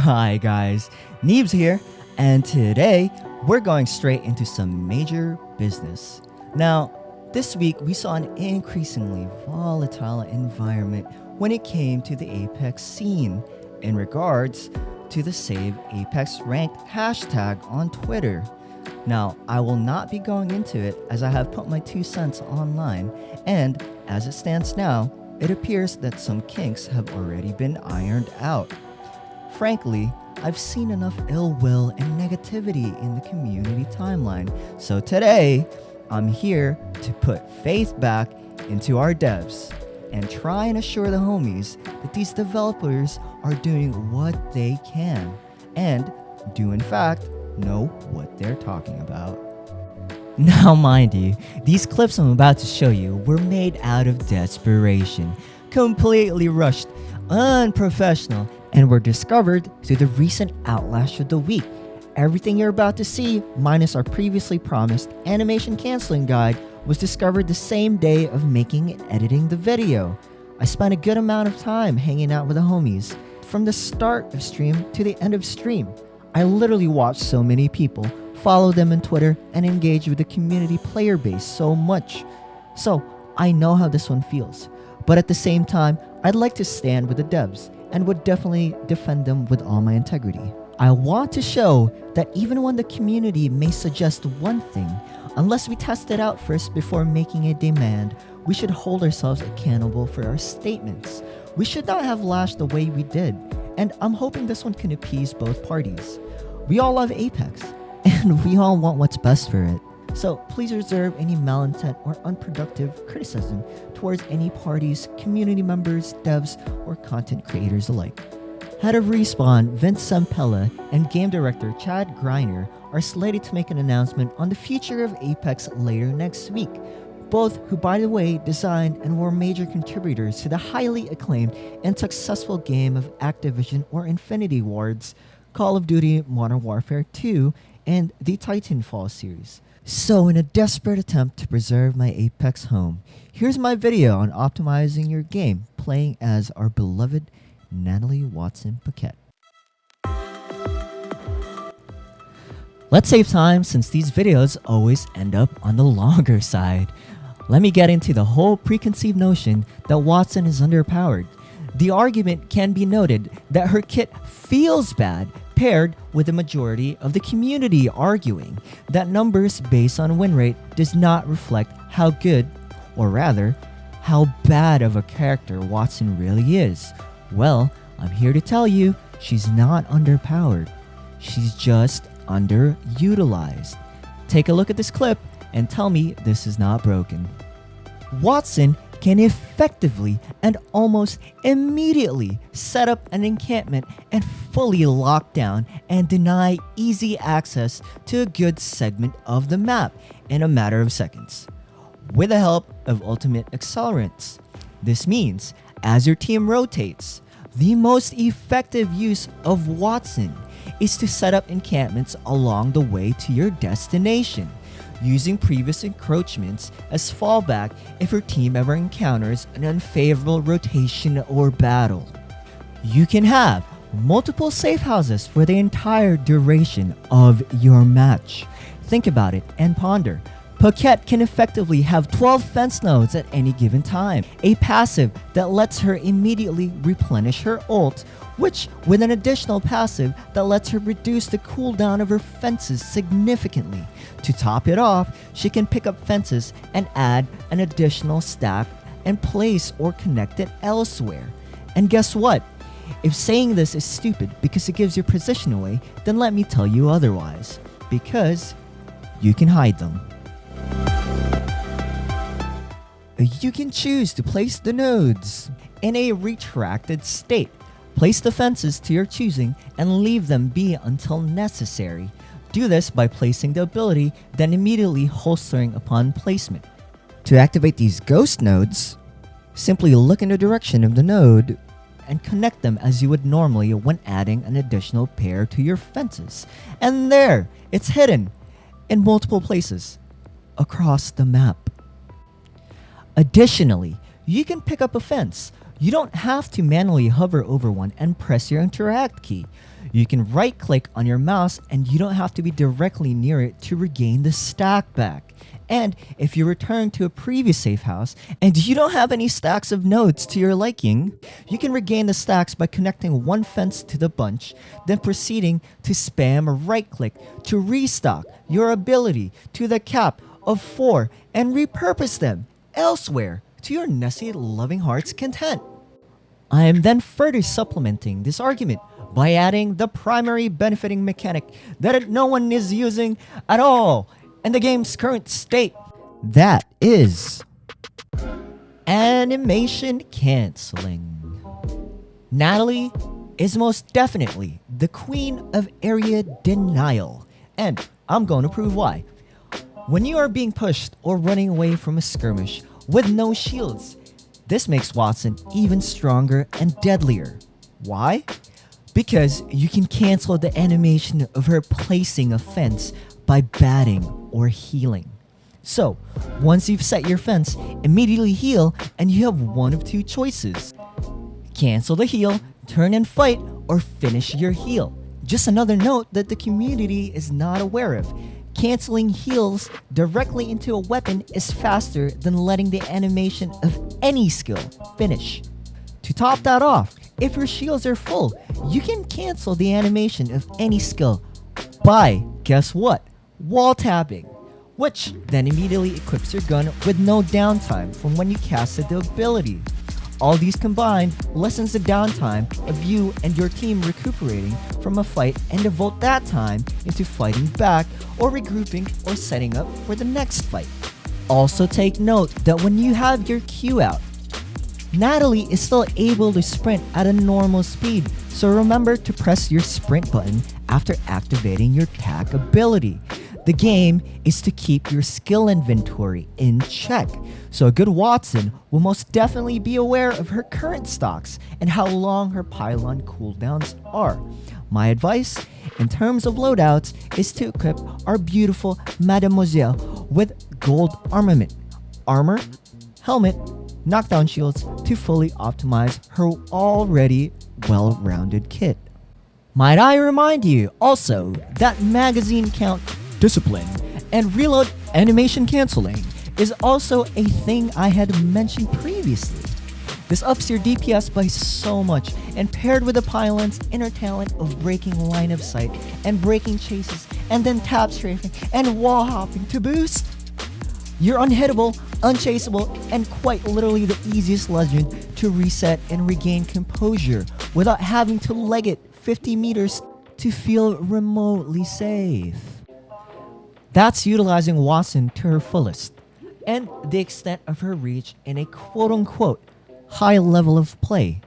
Hi guys, Neebs here, and today we're going straight into some major business. Now, this week we saw an increasingly volatile environment when it came to the Apex scene in regards to the Save Apex Ranked hashtag on Twitter. Now, I will not be going into it as I have put my 2 cents online, and as it stands now, it appears that some kinks have already been ironed out. Frankly, I've seen enough ill will and negativity in the community timeline, so today, I'm here to put faith back into our devs and try and assure the homies that these developers are doing what they can and do in fact know what they're talking about. Now mind you, these clips I'm about to show you were made out of desperation, completely rushed, unprofessional, and were discovered through the recent Outlash of the Week. Everything you're about to see, minus our previously promised animation canceling guide, was discovered the same day of making and editing the video. I spent a good amount of time hanging out with the homies, from the start of stream to the end of stream. I literally watched so many people, follow them on Twitter, and engage with the community player base so much. So, I know how this one feels. But at the same time, I'd like to stand with the devs, and would definitely defend them with all my integrity. I want to show that even when the community may suggest one thing, unless we test it out first before making a demand, we should hold ourselves accountable for our statements. We should not have lashed the way we did, and I'm hoping this one can appease both parties. We all love Apex, and we all want what's best for it. So please reserve any malintent or unproductive criticism towards any parties, community members, devs, or content creators alike. Head of Respawn, Vince Sampella, and game director Chad Greiner are slated to make an announcement on the future of Apex later next week, both who, by the way, designed and were major contributors to the highly acclaimed and successful game of Activision or Infinity Ward's Call of Duty Modern Warfare 2 and the Titanfall series. So in a desperate attempt to preserve my Apex home, here's my video on optimizing your game playing as our beloved Natalie Wattson Paquette. Let's save time since these videos always end up on the longer side. Let me get into the whole preconceived notion that Wattson is underpowered. The argument can be noted that her kit feels bad paired with the majority of the community arguing that numbers based on win rate does not reflect how good, or rather, how bad of a character Wattson really is. Well, I'm here to tell you, she's not underpowered. She's just underutilized. Take a look at this clip and tell me this is not broken. Wattson can effectively and almost immediately set up an encampment and fully lock down and deny easy access to a good segment of the map in a matter of seconds, with the help of ultimate accelerants. This means, as your team rotates, the most effective use of Wattson is to set up encampments along the way to your destination, using previous encroachments as fallback if your team ever encounters an unfavorable rotation or battle. You can have multiple safe houses for the entire duration of your match. Think about it and ponder. Paquette can effectively have 12 fence nodes at any given time, a passive that lets her immediately replenish her ult, which with an additional passive that lets her reduce the cooldown of her fences significantly. To top it off, she can pick up fences and add an additional stack and place or connect it elsewhere. And guess what? If saying this is stupid because it gives your position away, then let me tell you otherwise. Because you can hide them. You can choose to place the nodes in a retracted state. Place the fences to your choosing and leave them be until necessary. Do this by placing the ability, then immediately holstering upon placement. To activate these ghost nodes, simply look in the direction of the node and connect them as you would normally when adding an additional pair to your fences. And there, it's hidden in multiple places across the map. Additionally, you can pick up a fence. You don't have to manually hover over one and press your interact key. You can right click on your mouse and you don't have to be directly near it to regain the stack back. And if you return to a previous safe house and you don't have any stacks of nodes to your liking, you can regain the stacks by connecting one fence to the bunch, then proceeding to spam a right click to restock your ability to the cap of 4 and repurpose them elsewhere to your nested loving heart's content. I am then further supplementing this argument by adding the primary benefiting mechanic that no one is using at all in the game's current state. That is animation canceling. Natalie is most definitely the queen of area denial, and I'm going to prove why. When you are being pushed or running away from a skirmish with no shields, this makes Wattson even stronger and deadlier. Why? Because you can cancel the animation of her placing a fence by batting or healing. So, once you've set your fence, immediately heal and you have one of two choices. Cancel the heal, turn and fight, or finish your heal. Just another note that the community is not aware of. Canceling heals directly into a weapon is faster than letting the animation of any skill finish. To top that off, if your shields are full, you can cancel the animation of any skill by, guess what? Wall tapping, which then immediately equips your gun with no downtime from when you casted the ability. All these combined lessens the downtime of you and your team recuperating from a fight and devote that time into fighting back or regrouping or setting up for the next fight. Also take note that when you have your Q out, Natalie is still able to sprint at a normal speed, so remember to press your sprint button after activating your tack ability. The game is to keep your skill inventory in check, so a good Wattson will most definitely be aware of her current stocks and how long her pylon cooldowns are. My advice in terms of loadouts is to equip our beautiful Mademoiselle with gold armament, armor, helmet, knockdown shields to fully optimize her already well-rounded kit. Might I remind you also that magazine count discipline and reload animation canceling is also a thing I had mentioned previously. This ups your DPS by so much, and paired with the pylon's inner talent of breaking line of sight and breaking chases and then tap strafing and wall hopping to boost, you're unhittable, unchaseable, and quite literally the easiest legend to reset and regain composure without having to leg it 50 meters to feel remotely safe. That's utilizing Wattson to her fullest, and the extent of her reach in a quote-unquote high level of play.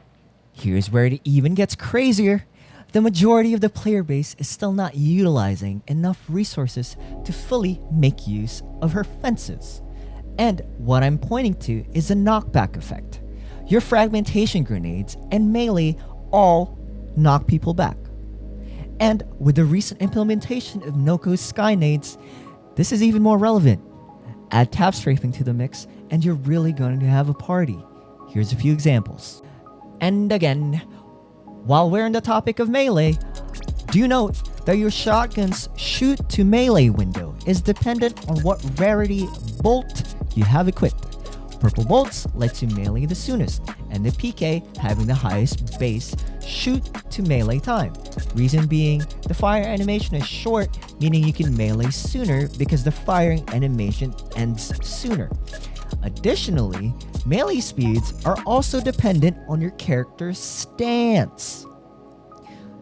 Here's where it even gets crazier. The majority of the player base is still not utilizing enough resources to fully make use of her fences. And what I'm pointing to is the knockback effect. Your fragmentation grenades and melee all knock people back. And with the recent implementation of Noko's Sky Nades, this is even more relevant. Add tap strafing to the mix and you're really going to have a party. Here's a few examples. And again, while we're on the topic of melee, do note that your shotgun's shoot to melee window is dependent on what rarity bolt you have equipped. Purple bolts lets you melee the soonest, and the PK having the highest base shoot to melee time. Reason being, the fire animation is short, meaning you can melee sooner because the firing animation ends sooner. Additionally, melee speeds are also dependent on your character's stance.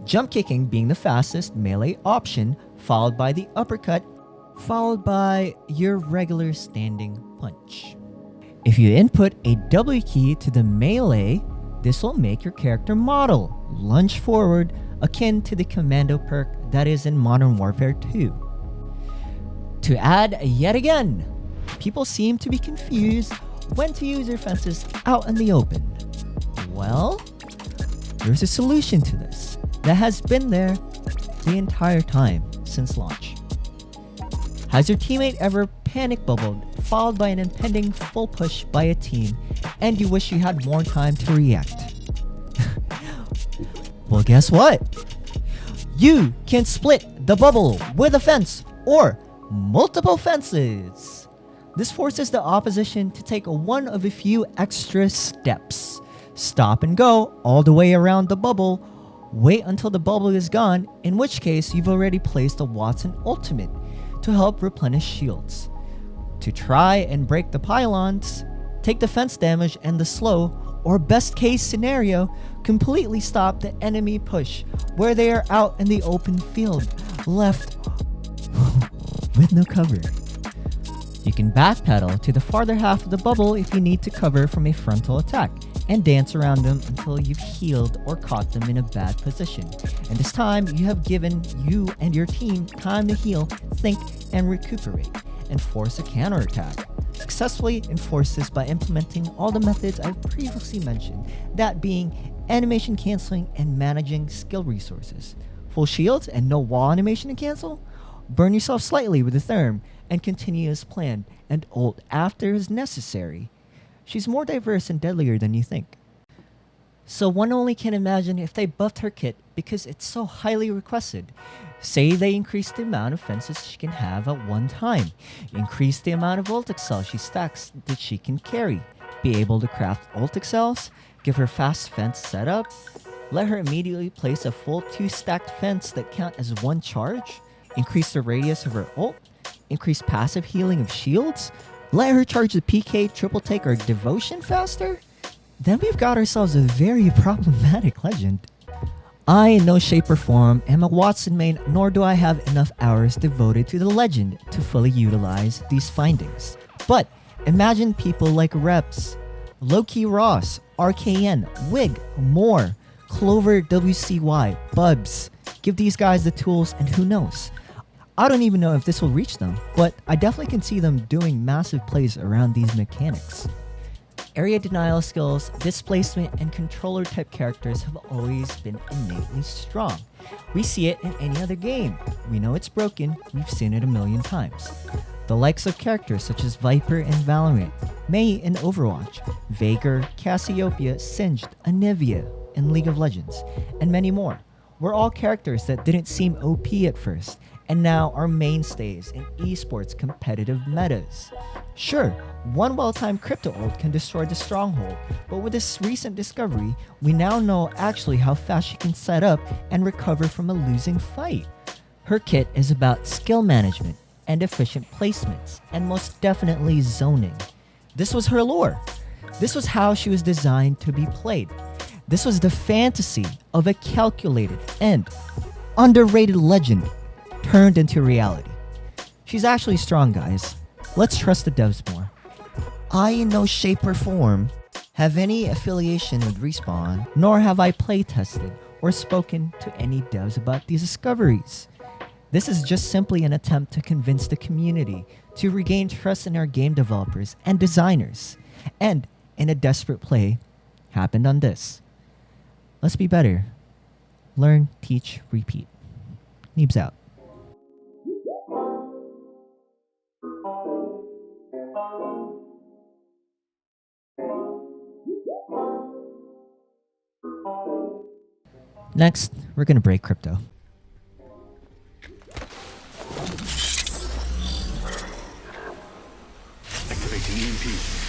Jump kicking being the fastest melee option, followed by the uppercut, followed by your regular standing punch. If you input a W key to the melee, this will make your character model lunge forward, akin to the commando perk that is in Modern Warfare 2. To add yet again, people seem to be confused when to use their fences out in the open. Well, there's a solution to this that has been there the entire time since launch. Has your teammate ever panic bubbled, followed by an impending full push by a team, and you wish you had more time to react? Well, guess what? You can split the bubble with a fence or multiple fences. This forces the opposition to take one of a few extra steps. Stop and go all the way around the bubble. Wait until the bubble is gone, in which case you've already placed a Wattson ultimate to help replenish shields. To try and break the pylons, take the fence damage and the slow, or best case scenario, completely stop the enemy push where they are out in the open field, left with no cover. You can backpedal to the farther half of the bubble if you need to cover from a frontal attack, and dance around them until you've healed or caught them in a bad position. And this time, you have given you and your team time to heal, think, and recuperate, and force a counterattack. Successfully enforce this by implementing all the methods I've previously mentioned, that being animation canceling and managing skill resources. Full shields and no wall animation to cancel? Burn yourself slightly with a therm, and continue as planned, and ult after as necessary. She's more diverse and deadlier than you think. So one only can imagine if they buffed her kit because it's so highly requested. Say they increase the amount of fences she can have at one time, increase the amount of ult cells she stacks that she can carry, be able to craft ult cells, give her fast fence setup, let her immediately place a full 2 stacked fence that count as one charge, increase the radius of her ult, increase passive healing of shields, let her charge the PK, triple take, or devotion faster? Then we've got ourselves a very problematic legend. I, in no shape or form, am a Wattson main, nor do I have enough hours devoted to the legend to fully utilize these findings. But imagine people like Reps, Loki Ross, RKN, Wig, Moore, Clover WCY, Bubs. Give these guys the tools, and who knows? I don't even know if this will reach them, but I definitely can see them doing massive plays around these mechanics. Area denial skills, displacement, and controller type characters have always been innately strong. We see it in any other game. We know it's broken, we've seen it a million times. The likes of characters such as Viper in Valorant, Mei in Overwatch, Veigar, Cassiopeia, Singed, Anivia in League of Legends, and many more, were all characters that didn't seem OP at first, and now are mainstays in esports competitive metas. Sure, one well-timed crypto ult can destroy the stronghold, but with this recent discovery, we now know actually how fast she can set up and recover from a losing fight. Her kit is about skill management and efficient placements, and most definitely zoning. This was her lore. This was how she was designed to be played. This was the fantasy of a calculated and underrated legend turned into reality. She's actually strong, guys. Let's trust the devs more. I, in no shape or form, have any affiliation with Respawn, nor have I playtested or spoken to any devs about these discoveries. This is just simply an attempt to convince the community to regain trust in our game developers and designers, and in a desperate play, happened on this. Let's be better. Learn, teach, repeat. Neebs out. Next, we're gonna break crypto. Activating EMP.